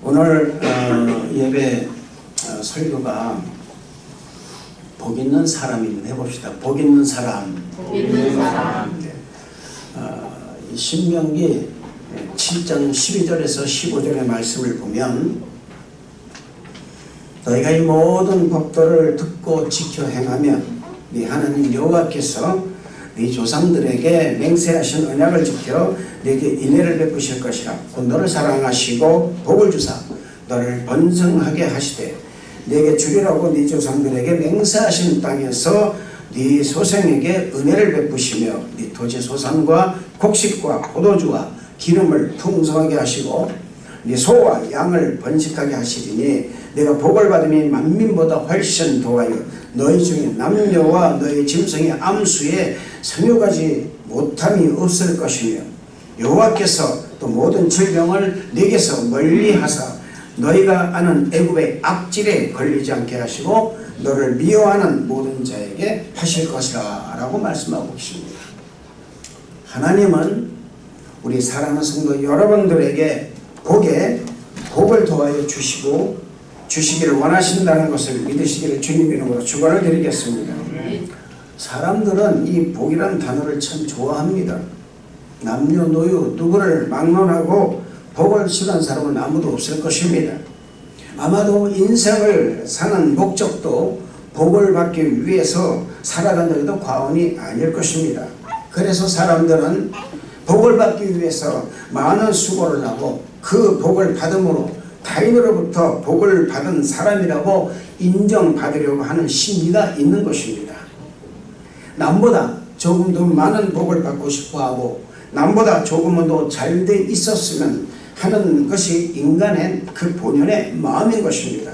오늘 예배 설교가 복 있는 사람입니다. 해봅시다. 복 있는 사람. 복 있는 사람. 네. 신명기 7장 12절에서 15절의 말씀을 보면 너희가 이 모든 법도를 듣고 지켜 행하면 네 하나님 여호와께서 네 조상들에게 맹세하신 언약을 지켜 네게 인애를 베푸실 것이라. 곧 너를 사랑하시고 복을 주사 너를 번성하게 하시되 네게 주리라고 네 조상들에게 맹세하신 땅에서 네 소생에게 은혜를 베푸시며 네 토지 소산과 곡식과 포도주와 기름을 풍성하게 하시고 네 소와 양을 번식하게 하시리니 내가 복을 받음이 만민보다 훨씬 더하여 너희 중에 남녀와 너희 짐승의 암수에 상여가지 못함이 없을 것이며 여호와께서 또 모든 질병을 네게서 멀리하사 너희가 아는 애굽의 악질에 걸리지 않게 하시고 너를 미워하는 모든 자에게 하실 것이라 라고 말씀하고 계십니다. 하나님은 우리 사랑하는 성도 여러분들에게 복을 더하여 주시기를 원하신다는 것을 믿으시기를 주님 이름으로 축원을 드리겠습니다. 사람들은 이 복이라는 단어를 참 좋아합니다. 남녀노유 누구를 막론하고 복을 싫어하는 사람은 아무도 없을 것입니다. 아마도 인생을 사는 목적도 복을 받기 위해서 살아간다고 과언이 아닐 것입니다. 그래서 사람들은 복을 받기 위해서 많은 수고를 하고 그 복을 받음으로 타인으로부터 복을 받은 사람이라고 인정받으려고 하는 심리가 있는 것입니다. 남보다 조금 더 많은 복을 받고 싶어하고 남보다 조금은 더 잘 돼 있었으면 하는 것이 인간의 그 본연의 마음인 것입니다.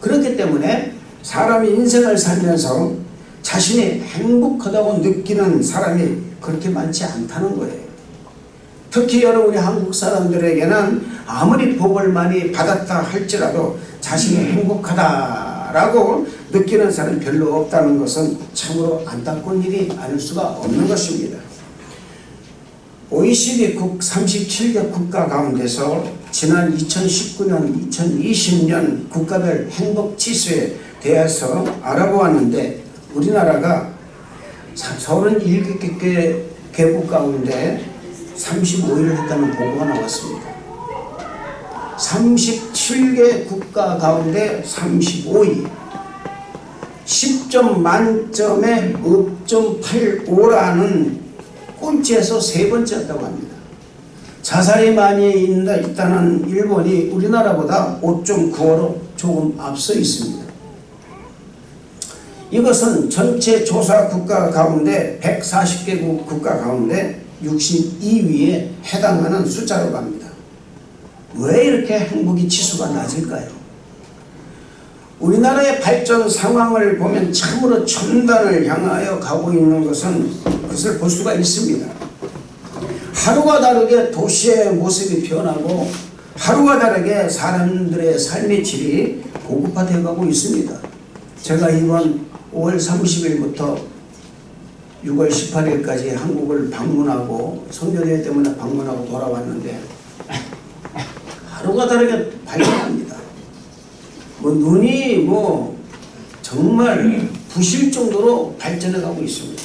그렇기 때문에 사람이 인생을 살면서 자신이 행복하다고 느끼는 사람이 그렇게 많지 않다는 거예요. 특히 여러분 우리 한국 사람들에게는 아무리 복을 많이 받았다 할지라도 자신이 행복하다라고 느끼는 사람이 별로 없다는 것은 참으로 안타까운 일이 아닐 수가 없는 것입니다. OECD국 37개 국가 가운데서 지난 2019년, 2020년 국가별 행복지수에 대해서 알아보았는데 우리나라가 37개 개국 가운데 35위를 했다는 보고가 나왔습니다. 37개 국가 가운데 35위 10점 만점에 5.85라는 꼴찌에서 세 번째였다고 합니다. 자살이 많이 있다는 일본이 우리나라보다 5.95로 조금 앞서 있습니다. 이것은 전체 조사 국가 가운데 140개국 국가 가운데 62위에 해당하는 숫자로 갑니다. 왜 이렇게 행복의 지수가 낮을까요? 우리나라의 발전 상황을 보면 참으로 첨단을 향하여 가고 있는 것을 볼 수가 있습니다. 하루가 다르게 도시의 모습이 변하고 하루가 다르게 사람들의 삶의 질이 고급화되어 가고 있습니다. 제가 이번 5월 30일부터 6월 18일까지 한국을 방문하고 성교대회 때문에 방문하고 돌아왔는데 하루가 다르게 발전합니다. 눈이 정말 부실 정도로 발전해 가고 있습니다.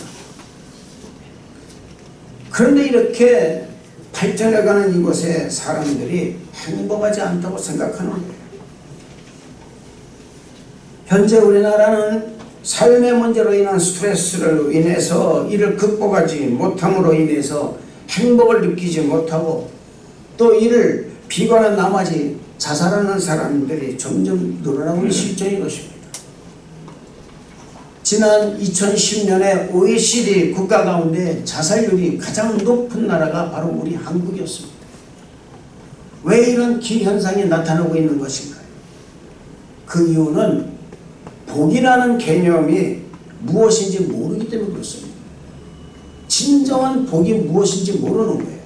그런데 이렇게 발전해 가는 이곳에 사람들이 행복하지 않다고 생각하는 거예요. 현재 우리나라는 삶의 문제로 인한 스트레스로 인해서 이를 극복하지 못함으로 인해서 행복을 느끼지 못하고 또 이를 비관한 나머지 자살하는 사람들이 점점 늘어나고 있는 실정인 것입니다. 지난 2010년에 OECD 국가 가운데 자살률이 가장 높은 나라가 바로 우리 한국이었습니다. 왜 이런 기현상이 나타나고 있는 것인가요? 그 이유는 복이라는 개념이 무엇인지 모르기 때문에 그렇습니다. 진정한 복이 무엇인지 모르는 거예요.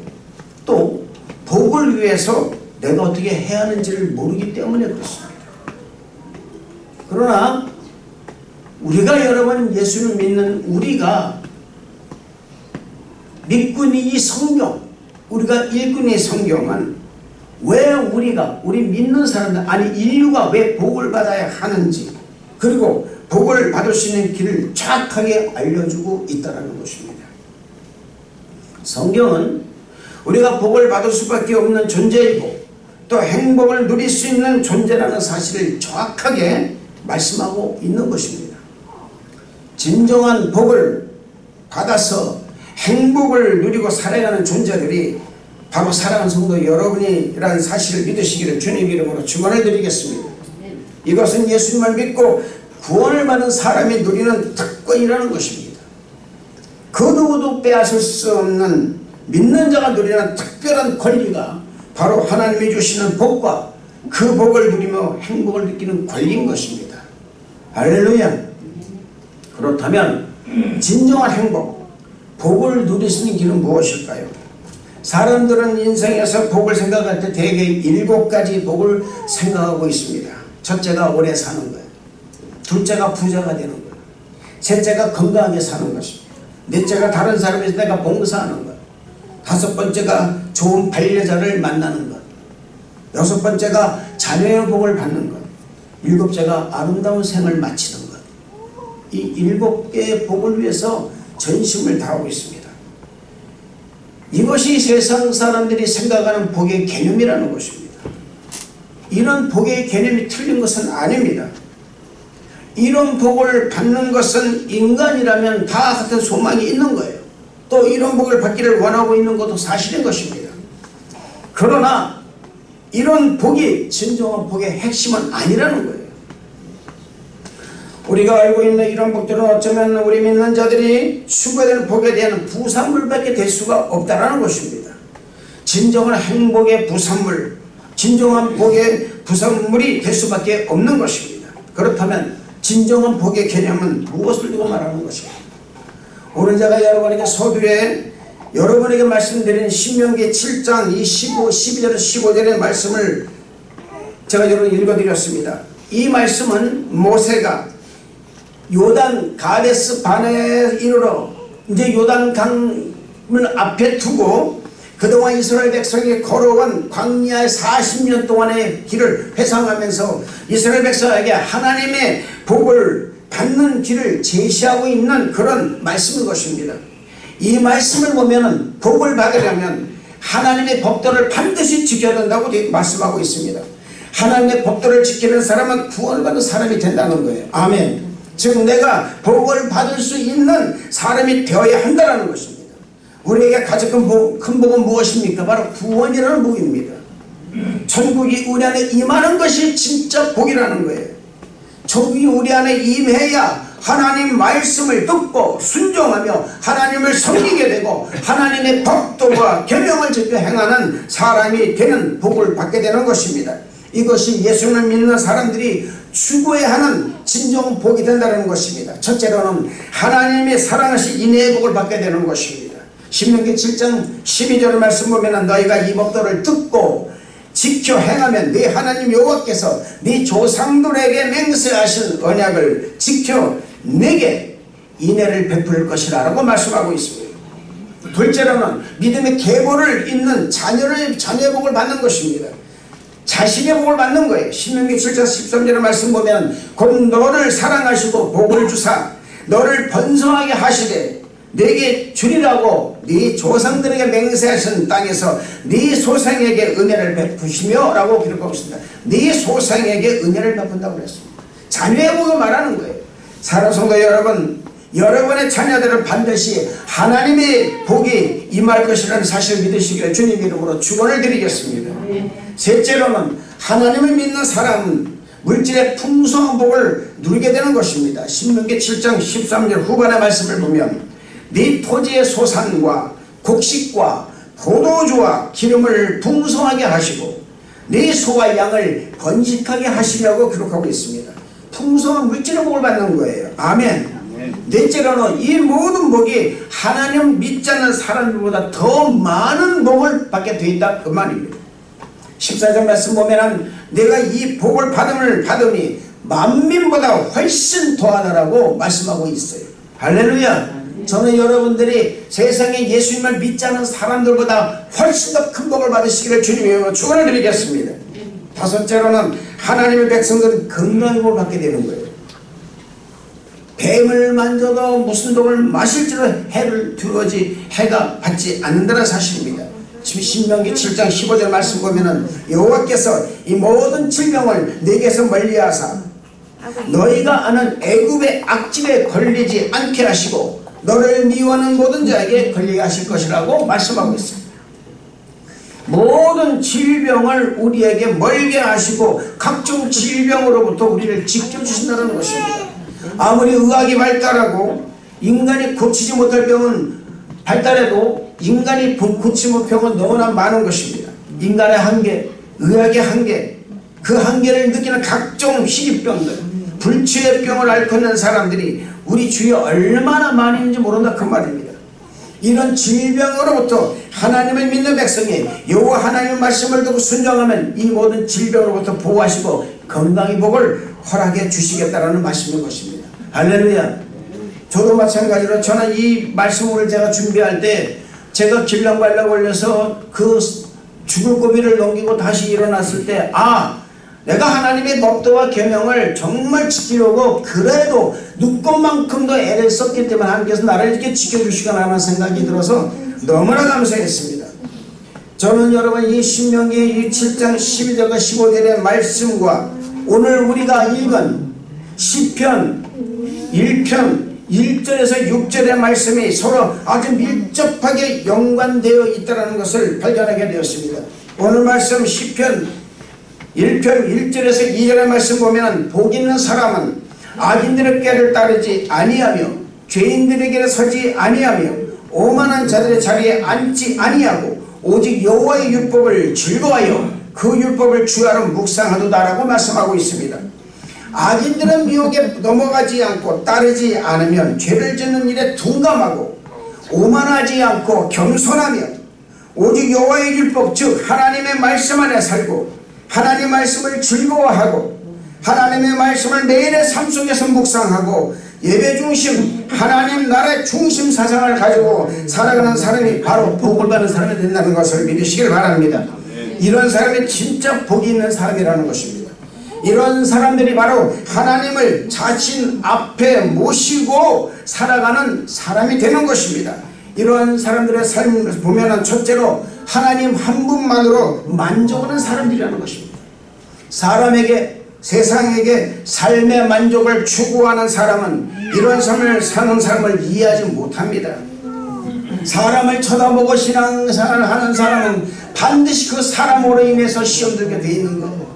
또 복을 위해서 내가 어떻게 해야 하는지를 모르기 때문에 그렇습니다. 그러나 우리가 여러분 예수를 믿는 우리가 믿고 있는 이 성경, 우리가 읽고 있는 이 성경은 왜 우리 믿는 사람들, 아니 인류가 왜 복을 받아야 하는지, 그리고 복을 받을 수 있는 길을 정확하게 알려주고 있다는 것입니다. 성경은 우리가 복을 받을 수밖에 없는 존재이고 또 행복을 누릴 수 있는 존재라는 사실을 정확하게 말씀하고 있는 것입니다. 진정한 복을 받아서 행복을 누리고 살아가는 존재들이 바로 사랑하는 성도 여러분이라는 사실을 믿으시기를 주님 이름으로 축원을 드리겠습니다. 이것은 예수님을 믿고 구원을 받은 사람이 누리는 특권이라는 것입니다. 그 누구도 빼앗을 수 없는 믿는 자가 누리는 특별한 권리가 바로 하나님이 주시는 복과 그 복을 누리며 행복을 느끼는 권리인 것입니다. 할렐루야. 그렇다면 진정한 행복, 복을 누릴 수 있는 길은 무엇일까요? 사람들은 인생에서 복을 생각할 때 대개 7가지 복을 생각하고 있습니다. 첫째가 오래 사는 거예요. 둘째가 부자가 되는 거예요. 셋째가 건강하게 사는 것입니다. 넷째가 다른 사람에서 내가 봉사하는 것. 다섯 번째가 좋은 반려자를 만나는 것. 여섯 번째가 자녀의 복을 받는 것. 일곱째가 아름다운 생을 마치는 것. 이 7개의 복을 위해서 전심을 다하고 있습니다. 이것이 세상 사람들이 생각하는 복의 개념이라는 것입니다. 이런 복의 개념이 틀린 것은 아닙니다. 이런 복을 받는 것은 인간이라면 다 같은 소망이 있는 거예요. 또 이런 복을 받기를 원하고 있는 것도 사실인 것입니다. 그러나 이런 복이 진정한 복의 핵심은 아니라는 거예요. 우리가 알고 있는 이런 복들은 어쩌면 우리 믿는 자들이 추구되는 복에 대한 부산물밖에 될 수가 없다는 것입니다. 진정한 행복의 부산물, 진정한 복의 부산물이 될 수밖에 없는 것입니다. 그렇다면 진정한 복의 개념은 무엇을 두고 말하는 것입니까? 오늘 제가 여러분에게 서두에 여러분에게 말씀드린 신명기 7장 15, 12절, 15절의 말씀을 제가 여러분에게 읽어드렸습니다. 이 말씀은 모세가 요단 가데스 바네에 이르러 이제 요단 강을 앞에 두고 그동안 이스라엘 백성이 걸어온 광야의 40년 동안의 길을 회상하면서 이스라엘 백성에게 하나님의 복을 받는 길을 제시하고 있는 그런 말씀인 것입니다. 이 말씀을 보면 복을 받으려면 하나님의 법도를 반드시 지켜야 된다고 말씀하고 있습니다. 하나님의 법도를 지키는 사람은 구원을 받는 사람이 된다는 거예요. 아멘. 즉 내가 복을 받을 수 있는 사람이 되어야 한다는 것입니다. 우리에게 가장 큰 복은 무엇입니까? 바로 구원이라는 복입니다. 천국이 우리 안에 임하는 것이 진짜 복이라는 거예요. 천국이 우리 안에 임해야 하나님 말씀을 듣고 순종하며 하나님을 섬기게 되고 하나님의 법도와 계명을 지켜 행하는 사람이 되는 복을 받게 되는 것입니다. 이것이 예수를 믿는 사람들이 추구해야 하는 진정한 복이 된다는 것입니다. 첫째로는 하나님의 사랑하신 인애의 복을 받게 되는 것입니다. 신명기 7장 12절 말씀 보면 너희가 이 법도를 듣고 지켜 행하면 네 하나님 여호와께서 네 조상들에게 맹세하신 언약을 지켜 내게 인애를 베풀 것이라 라고 말씀하고 있습니다. 둘째로는 믿음의 계보를 잇는 자녀의 복을 받는 것입니다. 자식의 복을 받는 거예요. 신명기 7장 13절의 말씀 보면 곧 너를 사랑하시고 복을 주사 너를 번성하게 하시되 내게 주리라고 네 조상들에게 맹세하신 땅에서 네 소생에게 은혜를 베푸시며 라고 기록하고 있습니다. 네 소생에게 은혜를 베푼다고 그랬습니다. 자녀의 복을 말하는 거예요. 사랑하는 성도 여러분, 여러분의 자녀들은 반드시 하나님의 복이 임할 것이라는 사실을 믿으시기를 주님 이름으로 축원을 드리겠습니다. 셋째로는 하나님을 믿는 사람은 물질의 풍성한 복을 누리게 되는 것입니다. 신명기 7장 13절 후반의 말씀을 보면 네 토지의 소산과 곡식과 포도주와 기름을 풍성하게 하시고 네 소와 양을 번식하게 하시려고 기록하고 있습니다. 풍성한 물질의 복을 받는 거예요. 아멘. 넷째로는 이 모든 복이 하나님 믿지 않는 사람들보다 더 많은 복을 받게 되어 있다 그 말입니다. 14절 말씀 보면 내가 이 복을 받으니 만민보다 훨씬 더하다라고 말씀하고 있어요. 할렐루야. 저는 여러분들이 세상에 예수님을 믿지 않는 사람들보다 훨씬 더 큰 복을 받으시기를 주님의 이름으로 축원을 드리겠습니다. 다섯째로는 하나님의 백성들은 건강의 복을 받게 되는 거예요. 뱀을 만져도 무슨 독을 마실지로 해를 두어지 해가 받지 않는다는 사실입니다. 지금 신명기 7장 15절 말씀 보면은 여호와께서 이 모든 질병을 내게서 멀리하사 너희가 아는 애굽의 악집에 걸리지 않게 하시고 너를 미워하는 모든 자에게 걸리게 하실 것이라고 말씀하고 있습니다. 모든 질병을 우리에게 멀게 하시고 각종 질병으로부터 우리를 지켜주신다는 것입니다. 아무리 의학이 발달하고 인간이 고치지 못할 병은 발달해도 인간이 고치지 못할 병은 너무나 많은 것입니다. 인간의 한계, 의학의 한계, 그 한계를 느끼는 각종 희귀병들, 불치의 병을 앓고 있는 사람들이 우리 주위에 얼마나 많이 있는지 모른다 그 말입니다. 이런 질병으로부터 하나님을 믿는 백성이 여호와 하나님의 말씀을 듣고 순종하면 이 모든 질병으로부터 보호하시고 건강의 복을 허락해 주시겠다라는 말씀인 것입니다. 할렐루야. 저도 마찬가지로 저는 이 말씀을 제가 준비할 때 제가 길랑발라 걸려서 그 죽을 고비를 넘기고 다시 일어났을 때 내가 하나님의 법도와 계명을 정말 지키려고 그래도 눈꽃만큼도 애를 썼기 때문에 하나님께서 나를 이렇게 지켜주시거나 하는 생각이 들어서 너무나 감사했습니다. 저는 여러분 이 신명기 7장 12절과 15절의 말씀과 오늘 우리가 읽은 시편 1편 1절에서 6절의 말씀이 서로 아주 밀접하게 연관되어 있다는 것을 발견하게 되었습니다. 오늘 말씀 시편 1편 1절에서 2절의 말씀 보면 복 있는 사람은 악인들의 꾀를 따르지 아니하며 죄인들에게 서지 아니하며 오만한 자들의 자리에 앉지 아니하고 오직 여호와의 율법을 즐거워하여 그 율법을 주야로 묵상하도다라고 말씀하고 있습니다. 악인들은 미혹에 넘어가지 않고 따르지 않으면 죄를 짓는 일에 둔감하고 오만하지 않고 겸손하며 오직 여호와의 율법 즉 하나님의 말씀 안에 살고 하나님의 말씀을 즐거워하고 하나님의 말씀을 매일의 삶 속에서 묵상하고 예배 중심 하나님 나라의 중심 사상을 가지고 살아가는 사람이 바로 복을 받는 사람이 된다는 것을 믿으시길 바랍니다. 이런 사람이 진짜 복이 있는 사람이라는 것입니다. 이런 사람들이 바로 하나님을 자신 앞에 모시고 살아가는 사람이 되는 것입니다. 이런 사람들의 삶을 보면 첫째로 하나님 한 분만으로 만족하는 사람들이라는 것입니다. 사람에게 세상에게 삶의 만족을 추구하는 사람은 이런 삶을 사는 사람을 이해하지 못합니다. 사람을 쳐다보고 신앙생활을 하는 사람은 반드시 그 사람으로 인해서 시험 들게 되어 있는 거예요.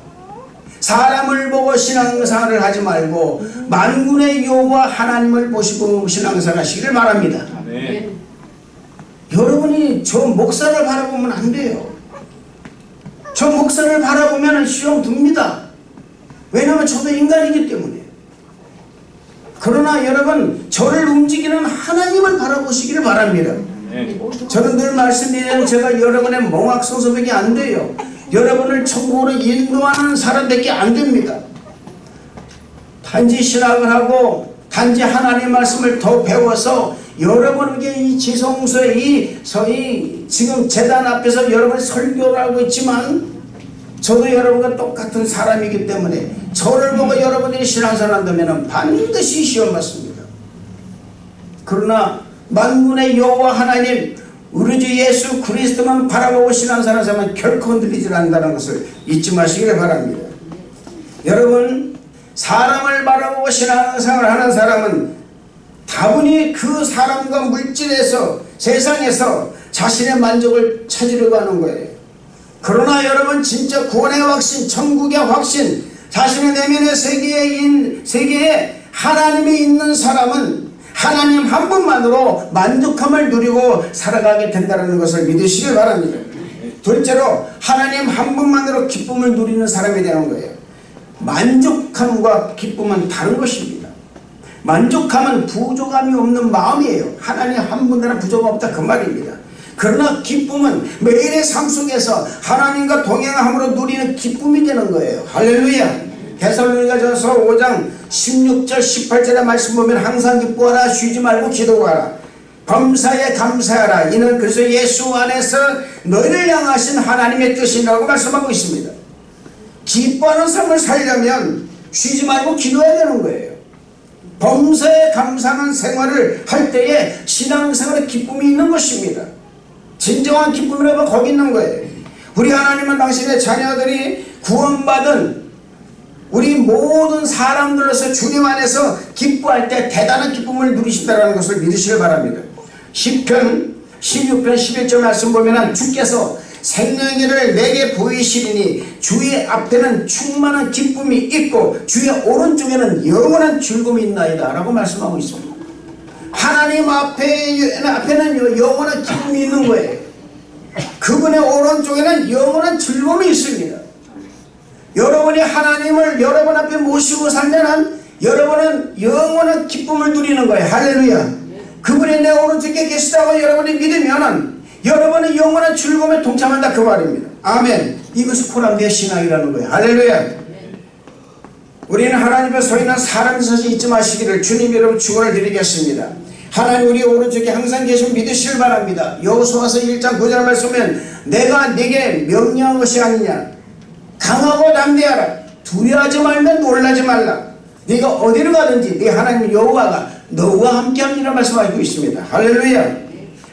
사람을 보고 신앙생활을 하지 말고 만군의 여호와 하나님을 보시고 신앙생활 하시기를 바랍니다. 네. 여러분이 저 목사를 바라보면 안 돼요. 저 목사를 바라보면 시험 듭니다. 왜냐하면 저도 인간이기 때문에. 그러나 여러분 저를 움직이는 하나님을 바라보시기를 바랍니다. 네. 저는 늘 말씀드리는 제가 여러분의 몽학소서백이 안 돼요. 여러분을 천국으로 인도하는 사람밖에 안 됩니다. 단지 신학을 하고 단지 하나님의 말씀을 더 배워서 여러분에게 이 지성소에 지금 재단 앞에서 여러분이 설교를 하고 있지만 저도 여러분과 똑같은 사람이기 때문에 저를 보고 여러분들이 신앙생활을 한다면 반드시 시험 받습니다. 그러나 만군의 여호와 하나님 우리 주 예수 그리스도만 바라보고 신앙생활을 하면 결코 흔들리지 않는다는 것을 잊지 마시기를 바랍니다. 여러분 사람을 바라보고 신앙생활을 하는 사람은 다분히 그 사람과 물질에서 세상에서 자신의 만족을 찾으려고 하는 거예요. 그러나 여러분 진짜 구원의 확신 천국의 확신 자신의 내면의 세계에 하나님이 있는 사람은 하나님 한 분만으로 만족함을 누리고 살아가게 된다는 것을 믿으시길 바랍니다. 둘째로 하나님 한 분만으로 기쁨을 누리는 사람이 되는 거예요. 만족함과 기쁨은 다른 것입니다. 만족함은 부족함이 없는 마음이에요. 하나님 한 분이나 부족 없다 그 말입니다. 그러나 기쁨은 매일의 삶 속에서 하나님과 동행함으로 누리는 기쁨이 되는 거예요. 할렐루야. 데살로니가전서 5장 16절 18절의 말씀 보면 항상 기뻐하라 쉬지 말고 기도하라 범사에 감사하라 이는 그리스도 예수 안에서 너희를 향하신 하나님의 뜻이라고 말씀하고 있습니다. 기뻐하는 삶을 살려면 쉬지 말고 기도해야 되는 거예요. 범사에 감사하는 생활을 할 때에 신앙생활에 기쁨이 있는 것입니다. 진정한 기쁨이라면 거기 있는 거예요. 우리 하나님은 당신의 자녀들이 구원받은 우리 모든 사람들로서 주님 안에서 기뻐할 때 대단한 기쁨을 누리신다는 것을 믿으시길 바랍니다. 시편 16편 11절 말씀 보면 주께서 생명길을 내게 보이시리니 주의 앞에는 충만한 기쁨이 있고 주의 오른쪽에는 영원한 즐거움이 있나이다 라고 말씀하고 있습니다. 하나님 앞에는 영원한 기쁨이 있는 거예요. 그분의 오른쪽에는 영원한 즐거움이 있습니다. 여러분이 하나님을 여러분 앞에 모시고 살면 여러분은 영원한 기쁨을 누리는 거예요. 할렐루야. 그분이 내 오른쪽에 계시다고 여러분이 믿으면 여러분은 영원한 즐거움에 동참한다 그 말입니다. 아멘. 이것이 코람비의 신앙이라는 거예요. 할렐루야. 우리는 하나님 앞에 서 있는 사람이 서서 잊지 마시기를 주님 여러분 축원을 드리겠습니다. 하나님 우리 오른쪽에 항상 계신 믿으시길 바랍니다. 여호수아서 1장 9절 말씀은 내가 네게 명령한 것이 아니냐 강하고 담대하라 두려워하지 말면 놀라지 말라 네가 어디를 가든지 네 하나님 여호와가 너와 함께합니다 말씀하고 있습니다. 할렐루야.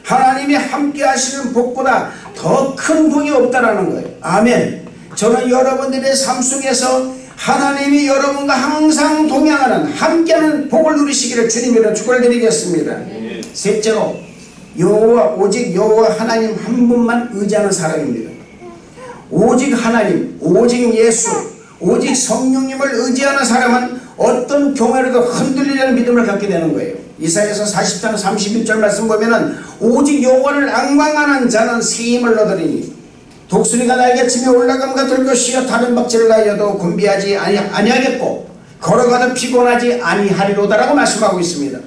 하나님이 함께 하시는 복보다 더 큰 복이 없다라는 거예요. 아멘. 저는 여러분들의 삶 속에서 하나님이 여러분과 항상 동행하는 함께하는 복을 누리시기를 주님으로 축원을 드리겠습니다. 셋째로 오직 여호와 하나님 한 분만 의지하는 사람입니다. 오직 하나님, 오직 예수, 오직 성령님을 의지하는 사람은 어떤 경우에라도 흔들리려는 믿음을 갖게 되는 거예요. 이사야서 40장 31절 말씀 보면은 오직 여호와를 앙망하는 자는 새 힘을 얻으리니 독수리가 날개 치며 올라감과 들 것이여 다른 박질을 하여도 곤비하지 아니하겠고 걸어가도 피곤하지 아니하리로다라고 말씀하고 있습니다.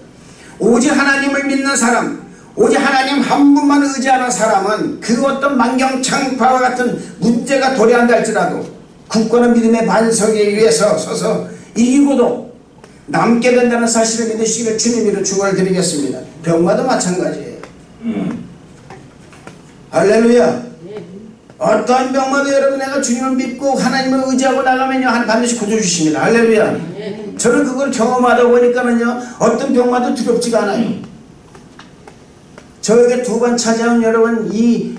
오직 하나님을 믿는 사람, 오직 하나님 한 분만 의지하는 사람은 그 어떤 만경창파와 같은 문제가 도래한다 할지라도 굳건한 믿음의 반석에 위해서 서서 이기고도 남게 된다는 사실을 믿으시기를 주님으로 축원을 드리겠습니다. 병마도 마찬가지예요. 할렐루야. 어떠한 병마도 여러분 내가 주님을 믿고 하나님을 의지하고 나가면요 하나님 반드시 고쳐주십니다. 할렐루야. 저는 그걸 경험하다 보니까는요 어떤 병마도 두렵지가 않아요. 저에게 두 번 찾아온 여러분 이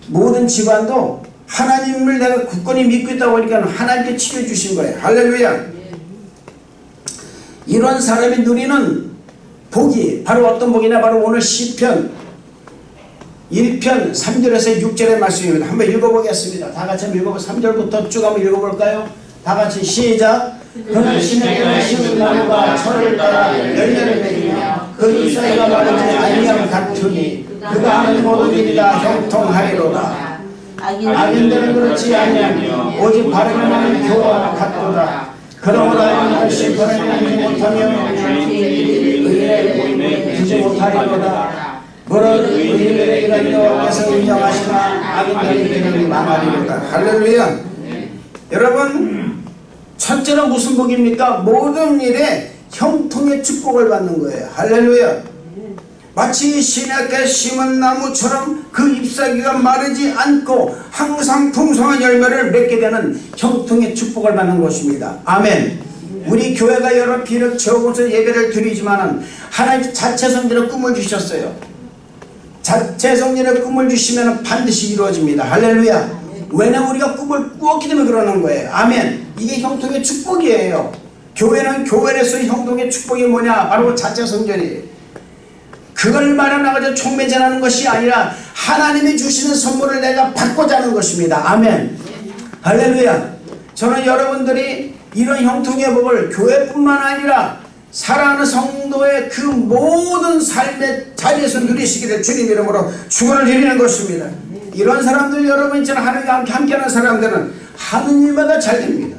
모든 집안도 하나님을 내가 굳건히 믿고 있다 보니까 하나님께 치료해 주신 거예요. 할렐루야. 이런 사람이 누리는 복이 바로 어떤 복이냐 바로 오늘 시편 1편 3절에서 6절의 말씀입니다. 한번 읽어보겠습니다. 다 같이 한번 읽어보 3절부터 쭉 한번 읽어볼까요? 다 같이 시작. 그는 시냇가에 심은 나무가 철을 따라 열매를 맺으며 그 잎사귀가 마르지 아니함 같으니 그가 하는 모든 일이 다 형통하리로다. 악인들은 그렇지 아니하며 오직 바르게 하는 교와 같도다. 그러므로 너는 심판을 받지 못하며 의인을 주지 못하리로다. 물은 의인들의 일은 여호와께서 인정하시나 악인들의 일은 망하리로다. 할렐루야. 여러분 첫째는 무슨 복입니까? 모든 일에 형통의 축복을 받는 거예요. 할렐루야. 마치 시냇가에 심은 나무처럼 그 잎사귀가 마르지 않고 항상 풍성한 열매를 맺게 되는 형통의 축복을 받는 것입니다. 아멘. 우리 교회가 여러 비록 적어서 예배를 드리지만은 하나님 자체 성전의 꿈을 주셨어요. 자체 성전의 꿈을 주시면 반드시 이루어집니다. 할렐루야. 왜냐면 우리가 꿈을 꾸었기 때문에 그러는 거예요. 아멘. 이게 형통의 축복이에요. 교회는 교회에서 형통의 축복이 뭐냐? 바로 자체 성전이에요. 그걸 말해나가지고 총매전하는 것이 아니라 하나님이 주시는 선물을 내가 받고자 하는 것입니다. 아멘. 할렐루야. 저는 여러분들이 이런 형통의 복을 교회뿐만 아니라 사랑하는 성도의 그 모든 삶의 자리에서 누리시기를 주님 이름으로 축원을 드리는 것입니다. 이런 사람들 여러분처럼 하나님과 함께하는 사람들은 하는 일마다 잘 됩니다.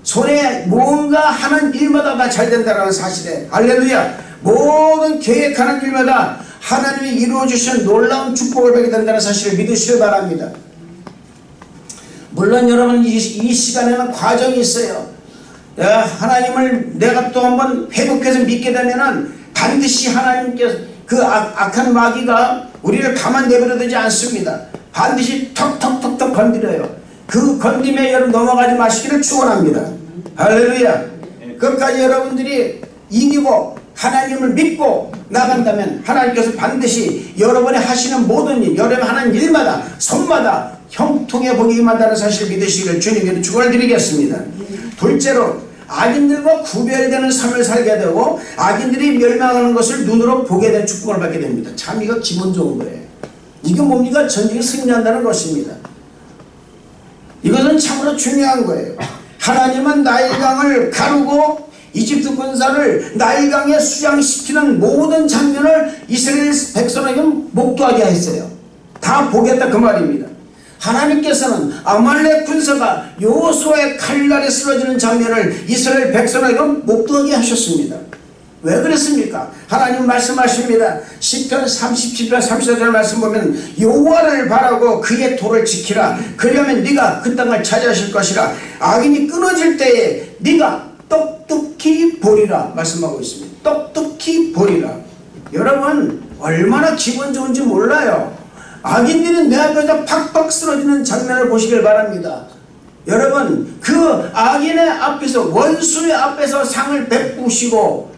손에 뭔가 하는 일마다 다 잘 된다는 사실에 할렐루야. 모든 계획하는 일마다 하나님이 이루어주신 놀라운 축복을 받게 된다는 사실을 믿으시길 바랍니다. 물론 여러분 이 시간에는 과정이 있어요. 하나님을 내가 또 한번 회복해서 믿게 되면은 반드시 하나님께서 그 악한 마귀가 우리를 가만 내버려 두지 않습니다. 반드시 턱턱턱턱 건드려요. 그 건짐에 여러분 넘어가지 마시기를 축원합니다. 할렐루야. 끝까지 여러분들이 이기고 하나님을 믿고 나간다면 하나님께서 반드시 여러분이 하시는 모든 일, 여러분 하는 일마다 손마다 형통해 보기 임한다는 사실을 믿으시기를 주님께 축원을 드리겠습니다. 둘째로 악인들과 구별되는 삶을 살게 되고 악인들이 멸망하는 것을 눈으로 보게 된 축복을 받게 됩니다. 참 이거 기분 좋은 거예요. 이게 뭡니까? 전쟁에 승리한다는 것입니다. 이것은 참으로 중요한 거예요. 하나님은 나일강을 가르고 이집트 군사를 나일강에 수장시키는 모든 장면을 이스라엘 백성에게 목도하게 했어요. 다 보겠다 그 말입니다. 하나님께서는 아말렉 군사가 여호수아의 칼날에 쓰러지는 장면을 이스라엘 백성에게 목도하게 하셨습니다. 왜 그랬습니까? 하나님 말씀하십니다. 시편 37편 34절 말씀 보면 여호와를 바라고 그의 도를 지키라. 그러면 네가 그 땅을 차지하실 것이라. 악인이 끊어질 때에 네가 똑똑히 보리라 말씀하고 있습니다. 똑똑히 보리라. 여러분 얼마나 기분 좋은지 몰라요. 악인들이 내 앞에서 팍팍 쓰러지는 장면을 보시길 바랍니다. 여러분 그 악인의 앞에서 원수의 앞에서 상을 베푸시고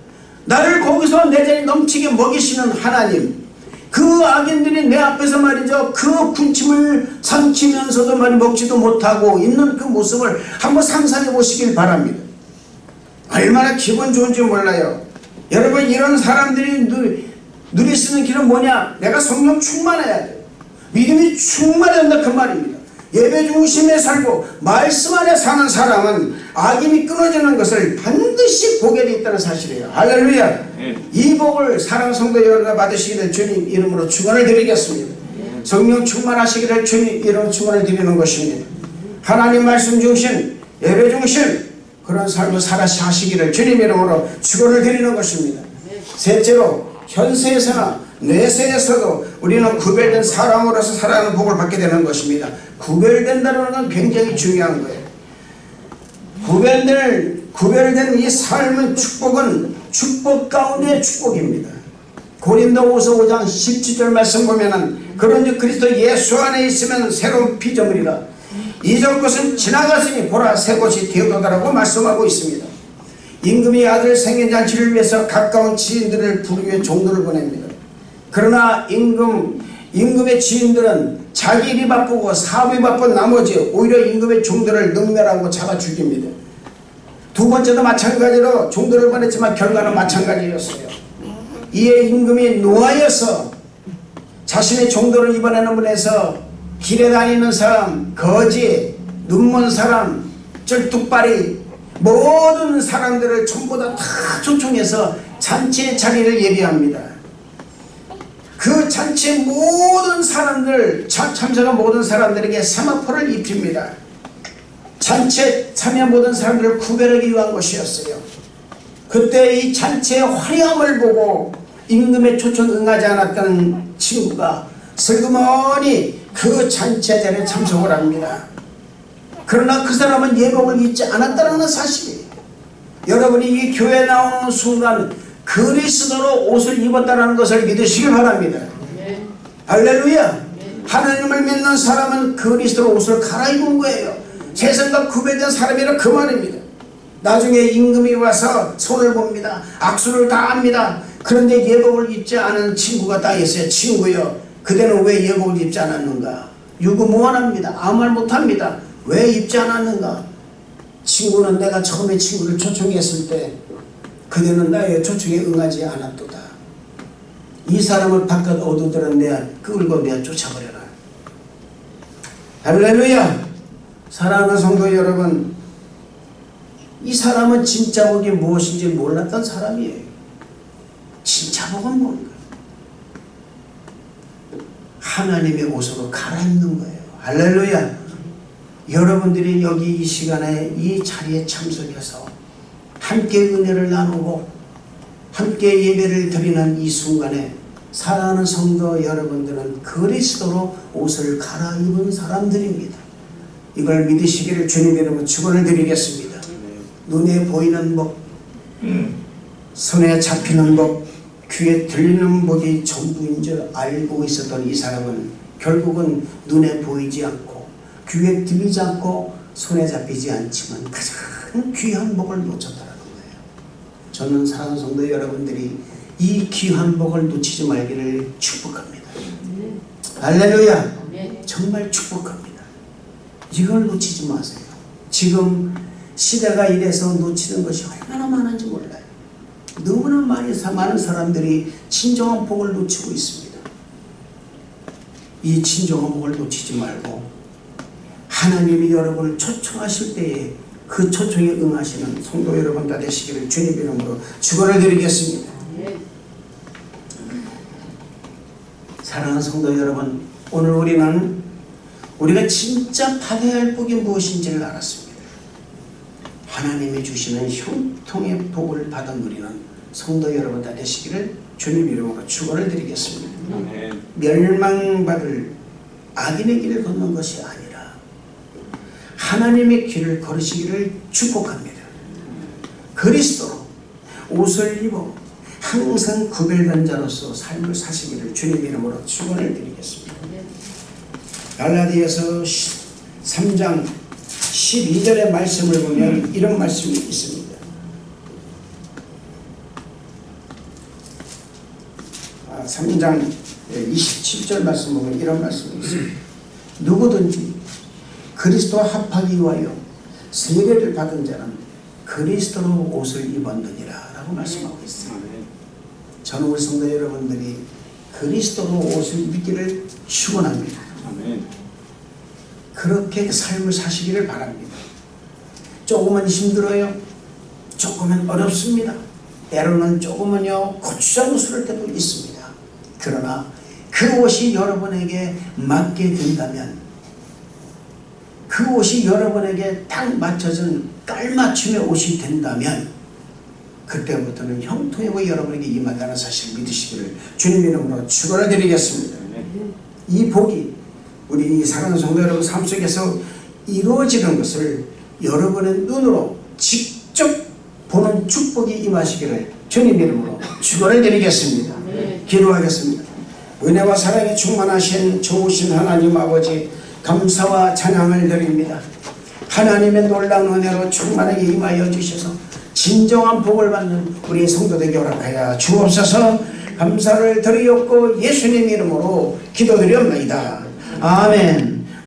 나를 거기서 내 자리 넘치게 먹이시는 하나님, 그 악인들이 내 앞에서 말이죠 그 군침을 삼키면서도 많이 먹지도 못하고 있는 그 모습을 한번 상상해 보시길 바랍니다. 얼마나 기분 좋은지 몰라요. 여러분 이런 사람들이 누릴 수 있는 길은 뭐냐? 내가 성령 충만해야 돼요. 믿음이 충만해야 한다 그 말입니다. 예배 중심에 살고 말씀 안에 사는 사람은 악인이 끊어지는 것을 반드시 보게 돼 있다는 사실이에요. 할렐루야. 이 복을 사랑하는 성도 여러분과 받으시기를 주님 이름으로 축원을 드리겠습니다. 성령 충만하시기를 주님 이름으로 축원을 드리는 것입니다. 하나님 말씀 중심 예배 중심 그런 삶을 살아가시기를 주님 이름으로 축원을 드리는 것입니다. 셋째로 현세에서나 내세에서도 우리는 구별된 사람으로서 살아가는 복을 받게 되는 것입니다. 구별된다는 건 굉장히 중요한 거예요. 구별된 이 삶은 축복은 축복 가운데 축복입니다. 고린도후서 5장 17절 말씀 보면은 그런즉 그리스도 예수 안에 있으면 새로운 피조물이라. 이전 것은 지나갔으니 보라 새 것이 되었도다라고 말씀하고 있습니다. 임금이 아들 생년잔치를 위해서 가까운 지인들을 부르기 위해 종들을 보냅니다. 그러나 임금의 지인들은 자기 일이 바쁘고 사업이 바쁜 나머지 오히려 임금의 종들을 능멸하고 잡아 죽입니다. 두 번째도 마찬가지로 종들을 보냈지만 결과는 마찬가지였어요. 이에 임금이 노하여서 자신의 종들을 이번에는 보내서 길에 다니는 사람, 거지, 눈먼 사람, 쩔뚝발이 모든 사람들을 전부 다 초청해서 잔치의 자리를 예비합니다. 그 잔치의 모든 사람들, 참석한 모든 사람들에게 세마포를 입힙니다. 잔치에 참여한 모든 사람들을 구별하기 위한 것이었어요. 그때 이 잔치의 화려함을 보고 임금의 초청 응하지 않았던 친구가 슬그머니 그 잔치의 자리에 참석을 합니다. 그러나 그 사람은 예복을 입지 않았다는 사실이에요. 여러분이 이 교회에 나오는 순간 그리스도로 옷을 입었다는 것을 믿으시길 바랍니다. 할렐루야. 하나님을 믿는 사람은 그리스도로 옷을 갈아입은 거예요. 세상과 구별된 사람이라 그 말입니다. 나중에 임금이 와서 손을 봅니다. 악수를 다 합니다. 그런데 예복을 입지 않은 친구가 딱 있어요. 친구요, 그대는 왜 예복을 입지 않았는가? 유구무원합니다. 아무 말 못합니다. 왜 입지 않았는가? 친구는 내가 처음에 친구를 초청했을 때 그대는 나의 초청에 응하지 않았도다. 이 사람을 바깥 어두들은 내가 끌고 내가 쫓아버려라. 할렐루야. 사랑하는 성도 여러분, 이 사람은 진짜 복이 무엇인지 몰랐던 사람이에요. 진짜 복은 뭔가? 하나님의 옷으로 갈아입는 거예요. 할렐루야. 여러분들이 여기 이 시간에 이 자리에 참석해서 함께 은혜를 나누고 함께 예배를 드리는 이 순간에 사랑하는 성도 여러분들은 그리스도로 옷을 갈아입은 사람들입니다. 이걸 믿으시기를 주님 이름으로 축원을 드리겠습니다. 눈에 보이는 복, 손에 잡히는 복, 귀에 들리는 복이 전부인 줄 알고 있었던 이 사람은 결국은 눈에 보이지 않고 귀에 들리지 않고 손에 잡히지 않지만 가장 귀한 복을 놓쳤다는 거예요. 저는 사랑하는 성도 여러분들이 이 귀한 복을 놓치지 말기를 축복합니다. 할렐루야. 정말 축복합니다. 이걸 놓치지 마세요. 지금 시대가 이래서 놓치는 것이 얼마나 많은지 몰라요. 너무나 많은 사람들이 진정한 복을 놓치고 있습니다. 이 진정한 복을 놓치지 말고 하나님이 여러분을 초청하실 때에 그 초청에 응하시는 성도 여러분 다 되시기를 주님 이름으로 축원을 드리겠습니다. 사랑하는 성도 여러분, 오늘 우리가 진짜 받아야 할 복이 무엇인지를 알았습니다. 하나님이 주시는 형통의 복을 받은 우리는 성도 여러분 다 되시기를 주님 이름으로 축원을 드리겠습니다. 멸망받을 악인의 길을 걷는 것이 아니라 하나님의 길을 걸으시기를 축복합니다. 그리스도로 옷을 입어 항상 구별된 자로서 삶을 사시기를 주님 이름으로 축원을 드리겠습니다. 갈라디아서 3장 12절의 말씀을 보면 이런 말씀이 있습니다. 3장 27절 말씀 보면 이런 말씀이 있습니다. 누구든지 그리스도와 합하기 위하여 세례를 받은 자는 그리스도로 옷을 입었느니라 라고 말씀하고 있습니다. 저는 우리 성도 여러분들이 그리스도로 옷을 입기를 축원합니다. 그렇게 삶을 사시기를 바랍니다. 조금은 힘들어요. 조금은 어렵습니다. 때로는 조금은요 고추장스러울 때도 있습니다. 그러나 그 옷이 여러분에게 맞게 된다면, 그 옷이 여러분에게 딱 맞춰진 깔맞춤의 옷이 된다면 그때부터는 형통의 복이 여러분에게 임한다는 사실을 믿으시기를 주님 이름으로 축원을 드리겠습니다. 이 복이 우리 사랑하는 성도 여러분 삶 속에서 이루어지는 것을 여러분의 눈으로 직접 보는 축복이 임하시기를 주님 이름으로 축원을 드리겠습니다. 기도하겠습니다. 은혜와 사랑에 충만하신 좋으신 하나님 아버지, 감사와 찬양을 드립니다. 하나님의 놀라운 은혜로 충만하게 임하여 주셔서 진정한 복을 받는 우리 성도들에게 허락하여 주옵소서. 감사를 드리옵고 예수님 이름으로 기도드리옵나이다. 아멘.